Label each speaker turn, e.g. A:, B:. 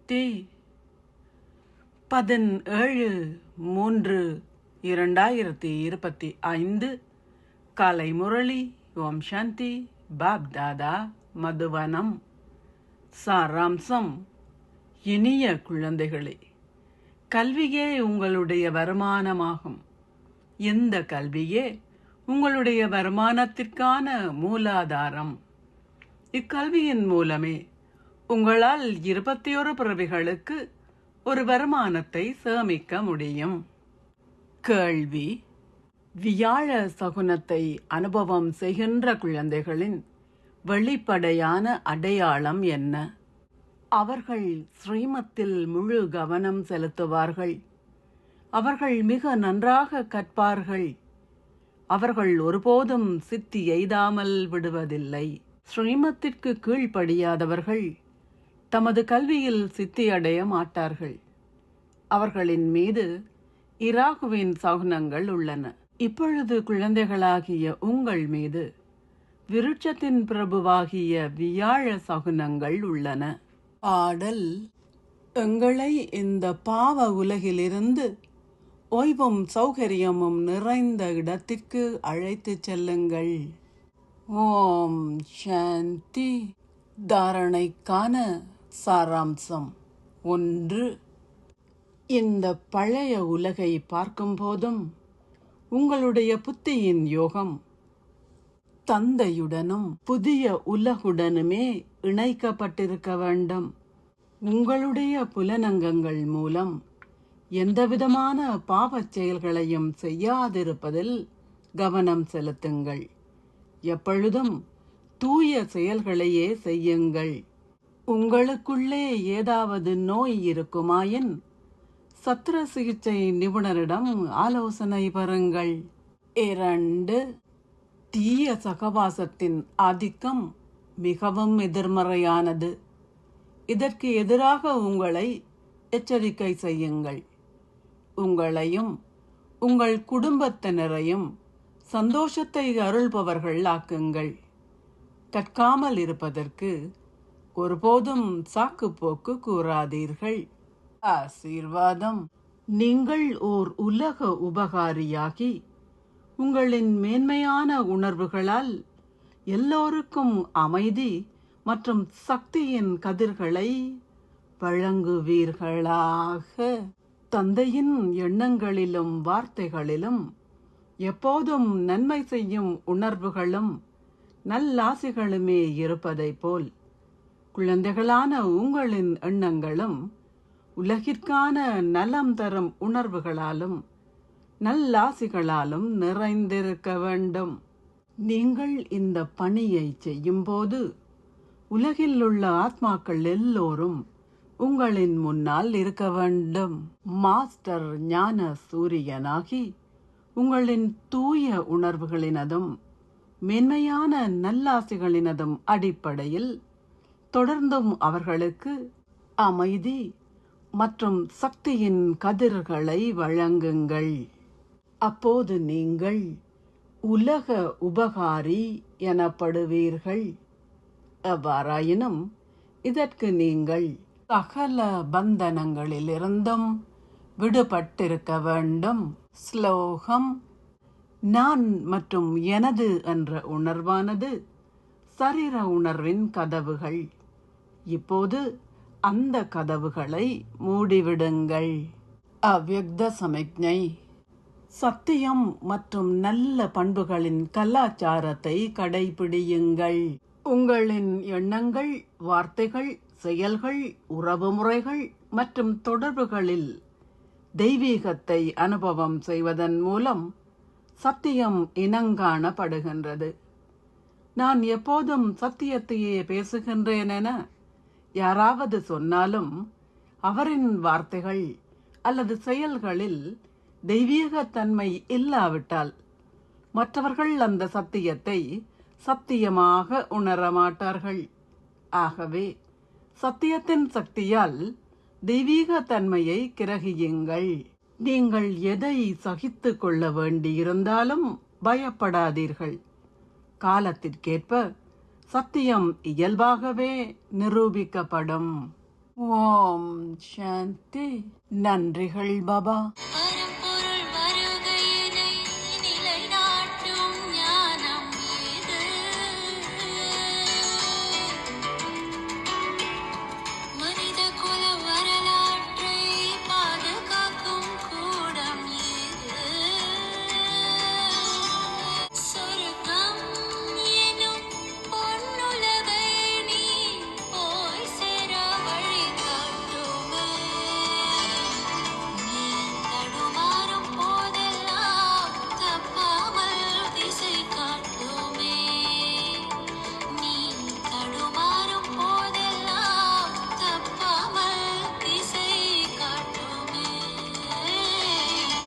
A: சாந்தி. 17/3/2025 காலை முரளி. ஓம் சாந்தி. பாப் தாதா மதுவனம். சாராம்சம். இனிய குழந்தைகளே, கல்வியே உங்களுடைய வருமானமாகும். இந்த கல்வியே உங்களுடைய வருமானத்திற்கான மூலாதாரம். இக்கல்வியின் மூலமே உங்களால் 21 பிறவிகளுக்கு ஒரு வருமானத்தை சேமிக்க முடியும். கேள்வி: வியாழ சகுனத்தை அனுபவம் செய்கின்ற குழந்தைகளின் வெளிப்படையான அடையாளம் என்ன? அவர்கள் ஸ்ரீமத்தில் முழு கவனம் செலுத்துவார்கள். அவர்கள் மிக நன்றாக கற்பார்கள். அவர்கள் ஒருபோதும் சித்தி எய்தாமல் விடுவதில்லை. ஸ்ரீமத்திற்கு கீழ்ப்படியாதவர்கள் தமது கல்வியில் சித்தி அடைய மாட்டார்கள். அவர்களின் மீது இராகுவின் சகுனங்கள் உள்ளன. இப்பொழுது குழந்தைகளாகிய உங்கள் மீது விருட்சத்தின் பிரபுவாகிய வியாழ சகுனங்கள் உள்ளன. பாடல்: எங்களை இந்த பாவ உலகிலிருந்து ஓய்வும் சௌகரியமும் நிறைந்த இடத்திற்கு அழைத்துச் செல்லுங்கள். ஓம் சாந்தி. தாரணைக்கான சாராம்சம். 1. இந்த பழைய உலகை பார்க்கும் போதும் உங்களுடைய புத்தியின் யோகம் தந்தையுடனும் புதிய உலகுடனுமே இணைக்கப்பட்டிருக்க வேண்டும். உங்களுடைய புலனங்கங்கள் மூலம் எந்தவிதமான பாவச் செயல்களையும் செய்யாதிருப்பதில் கவனம் செலுத்துங்கள். எப்பொழுதும் தூய செயல்களையே செய்யுங்கள். உங்களுக்குள்ளே ஏதாவது நோய் இருக்குமாயின் சத்திர சிகிச்சை நிபுணரிடம் ஆலோசனை பெறுங்கள். 2. தீய சகவாசத்தின் ஆதிக்கம் மிகவும் எதிர்மறையானது. இதற்கு எதிராக உங்களை எச்சரிக்கை செய்யுங்கள். உங்களையும் உங்கள் குடும்பத்தினரையும் சந்தோஷத்தை அருள்பவர்கள் ஆக்குங்கள். கற்காமல் இருப்பதற்கு ஒருபோதும் சாக்கு போக்கு கூறாதீர்கள். ஆசீர்வாதம். நீங்கள் ஓர் உலக உபகாரியாகி உங்களின் மேன்மையான உணர்வுகளால் எல்லோருக்கும் அமைதி மற்றும் சக்தியின் கதிர்களை வழங்குவீர்களாக. தந்தையின் எண்ணங்களிலும் வார்த்தைகளிலும் எப்போதும் நன்மை செய்யும் உணர்வுகளும் நல்லாசிகளுமே இருப்பதை போல் குழந்தைகளான உங்களின் எண்ணங்களும் உலகிற்கான நலம் தரும் உணர்வுகளாலும் நல்லாசிகளாலும் நிறைந்திருக்க வேண்டும். நீங்கள் இந்த பணியை செய்யும்போது உலகில் உள்ள ஆத்மாக்கள் எல்லோரும் உங்களின் முன்னால் இருக்க வேண்டும். மாஸ்டர் ஞான சூரியனாகி உங்களின் தூய உணர்வுகளினதும் மென்மையான நல்லாசிகளினதும் அடிப்படையில் தொடர்ந்தும் அவர்களுக்கு அமைதி மற்றும் சக்தியின் கதிர்களை வழங்குங்கள். அப்போது நீங்கள் உலக உபகாரி எனப்படுவீர்கள். எவ்வாறாயினும் இதற்கு நீங்கள் சகல பந்தனங்களிலிருந்தும் விடுபட்டிருக்க வேண்டும். ஸ்லோகம். நான் மற்றும் எனது என்ற உணர்வானது சரீர உணர்வின் கதவுகள். இப்போது அந்த கதவுகளை மூடிவிடுங்கள். அவ்யக்த சமிக்ஞை. சத்தியம் மற்றும் நல்ல பண்புகளின் கலாச்சாரத்தை கடைபிடியுங்கள். உங்களின் எண்ணங்கள், வார்த்தைகள், செயல்கள், உறவுமுறைகள் மற்றும் தொடர்புகளில் தெய்வீகத்தை அனுபவம் செய்வதன் மூலம் சத்தியம் இனங்காணப்படுகின்றது. நான் எப்போதும் சத்தியத்தையே பேசுகின்றேன் என யாராவது சொன்னாலும் அவரின் வார்த்தைகள் அல்லது செயல்களில் தெய்வீகத்தன்மை இல்லாவிட்டால் மற்றவர்கள் அந்த சத்தியத்தை சத்தியமாக உணரமாட்டார்கள். ஆகவே சத்தியத்தின் சக்தியால் தெய்வீகத்தன்மையை கிரகியுங்கள். நீங்கள் எதை சகித்து கொள்ள வேண்டியிருந்தாலும் பயப்படாதீர்கள். காலத்திற்கேற்ப சத்தியம் இயல்பாகவே நிரூபிக்கப்படும். ஓம் சாந்தி. நன்றிகள் பாபா.